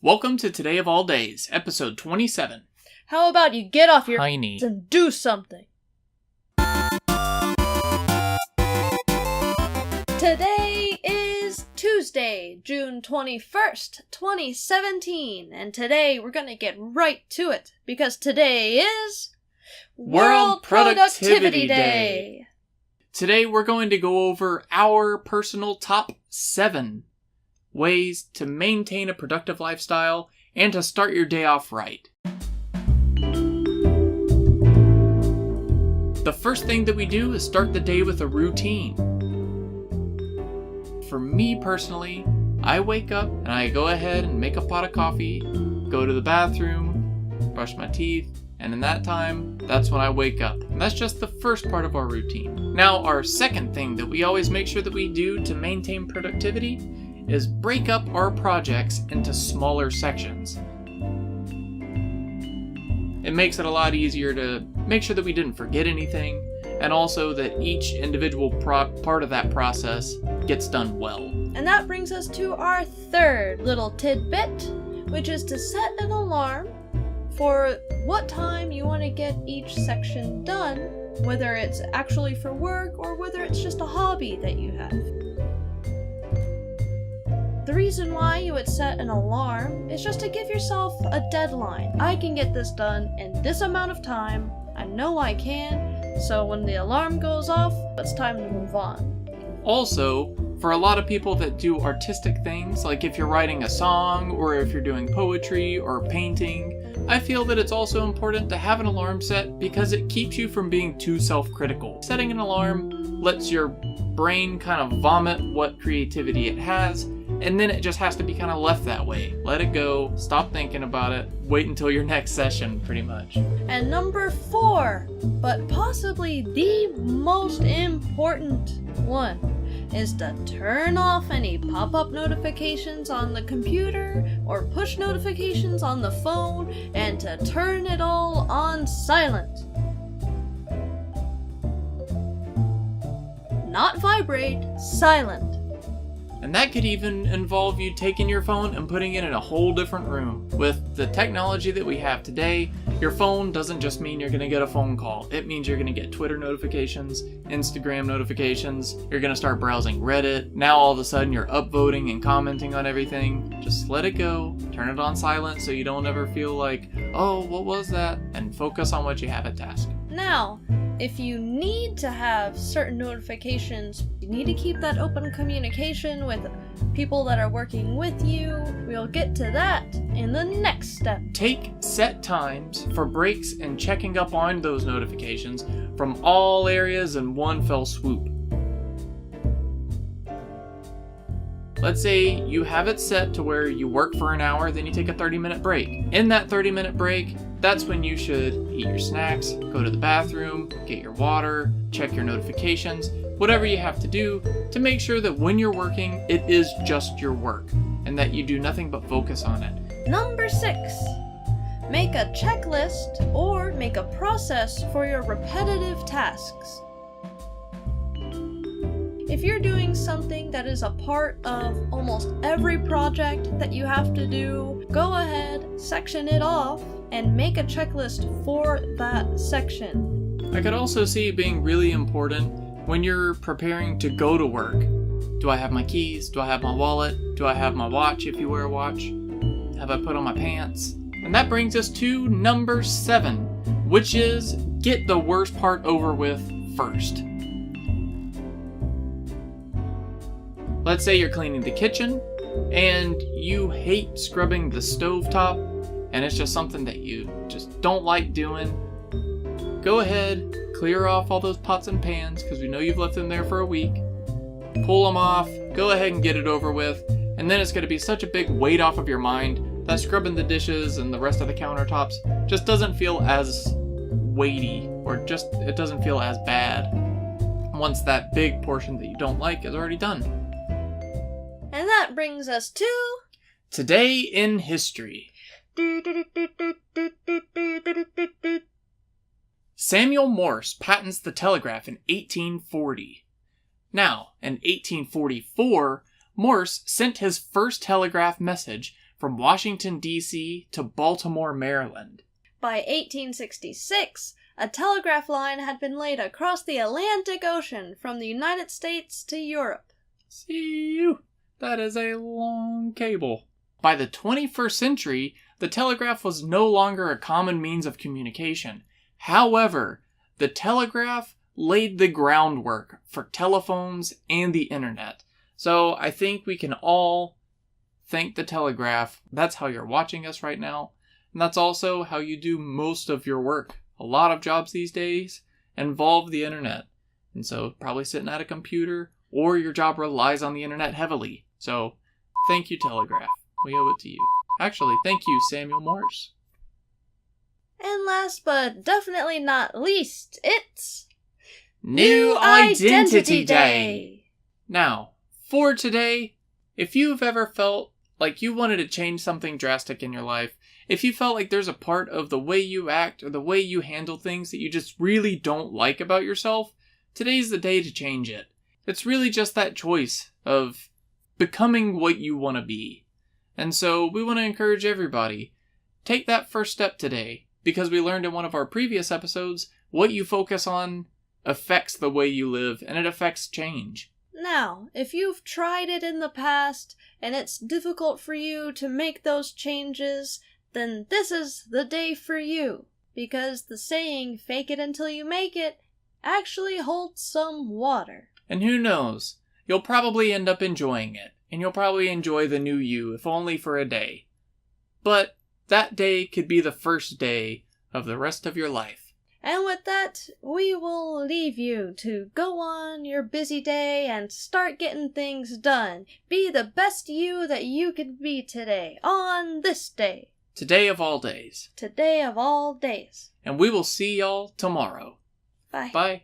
Welcome to Today of All Days, episode 27. How about you get off your Tiny and do something? Today is Tuesday, June 21st, 2017, and today we're gonna get right to it, because today is World Productivity Day. Today we're going to go over our personal top 7 ways to maintain a productive lifestyle and to start your day off right. The first thing that we do is start the day with a routine. For me personally, I wake up and I go ahead and make a pot of coffee, go to the bathroom, brush my teeth, and in that time, that's when I wake up. And that's just the first part of our routine. Now, our second thing that we always make sure that we do to maintain productivity is break up our projects into smaller sections. It makes it a lot easier to make sure that we didn't forget anything, and also that each individual part of that process gets done well. And that brings us to our third little tidbit, which is to set an alarm for what time you want to get each section done, whether it's actually for work or whether it's just a hobby that you have. The reason why you would set an alarm is just to give yourself a deadline. I can get this done in this amount of time. I know I can. So when the alarm goes off, it's time to move on. Also, for a lot of people that do artistic things, like if you're writing a song or if you're doing poetry or painting, I feel that it's also important to have an alarm set because it keeps you from being too self-critical. Setting an alarm lets your brain kind of vomit what creativity it has, and then it just has to be kind of left that way. Let it go, stop thinking about it, wait until your next session, pretty much. And number 4, but possibly the most important one, is to turn off any pop-up notifications on the computer or push notifications on the phone, and to turn it all on silent. Not vibrate, silent. And that could even involve you taking your phone and putting it in a whole different room. With the technology that we have today, your phone doesn't just mean you're going to get a phone call. It means you're going to get Twitter notifications, Instagram notifications, you're going to start browsing Reddit. Now all of a sudden you're upvoting and commenting on everything. Just let it go, turn it on silent so you don't ever feel like, oh, what was that? And focus on what you have at task. Now, if you need to have certain notifications, you need to keep that open communication with people that are working with you. We'll get to that in the next step. Take set times for breaks and checking up on those notifications from all areas in one fell swoop. Let's say you have it set to where you work for an hour, then you take a 30-minute break. In that 30-minute break, that's when you should eat your snacks, go to the bathroom, get your water, check your notifications, whatever you have to do to make sure that when you're working, it is just your work and that you do nothing but focus on it. Number 6, make a checklist or make a process for your repetitive tasks. If you're doing something that is a part of almost every project that you have to do, go ahead, section it off, and make a checklist for that section. I could also see it being really important when you're preparing to go to work. Do I have my keys? Do I have my wallet? Do I have my watch if you wear a watch? Have I put on my pants? And that brings us to number 7, which is get the worst part over with first. Let's say you're cleaning the kitchen and you hate scrubbing the stovetop and it's just something that you just don't like doing. Go ahead, clear off all those pots and pans because we know you've left them there for a week. Pull them off, go ahead and get it over with, and then it's going to be such a big weight off of your mind that scrubbing the dishes and the rest of the countertops just doesn't feel as weighty, or just it doesn't feel as bad once that big portion that you don't like is already done. And that brings us to Today in History. Samuel Morse patents the telegraph in 1840. Now, in 1844, Morse sent his first telegraph message from Washington, D.C. to Baltimore, Maryland. By 1866, a telegraph line had been laid across the Atlantic Ocean from the United States to Europe. See you. That is a long cable. By the 21st century, the telegraph was no longer a common means of communication. However, the telegraph laid the groundwork for telephones and the internet. So I think we can all thank the telegraph. That's how you're watching us right now. And that's also how you do most of your work. A lot of jobs these days involve the internet. And so probably sitting at a computer, or your job relies on the internet heavily. So thank you, telegraph. We owe it to you. Actually, thank you, Samuel Morse. And last but definitely not least, it's New Identity Day! Now, for today, if you've ever felt like you wanted to change something drastic in your life, if you felt like there's a part of the way you act or the way you handle things that you just really don't like about yourself, today's the day to change it. It's really just that choice of becoming what you want to be. And so we want to encourage everybody, take that first step today, because we learned in one of our previous episodes, what you focus on affects the way you live, and it affects change. Now, if you've tried it in the past, and it's difficult for you to make those changes, then this is the day for you. Because the saying, fake it until you make it, actually holds some water. And who knows, you'll probably end up enjoying it, and you'll probably enjoy the new you, if only for a day. But that day could be the first day of the rest of your life. And with that, we will leave you to go on your busy day and start getting things done. Be the best you that you can be today, on this day. Today of all days. Today of all days. And we will see y'all tomorrow. Bye. Bye.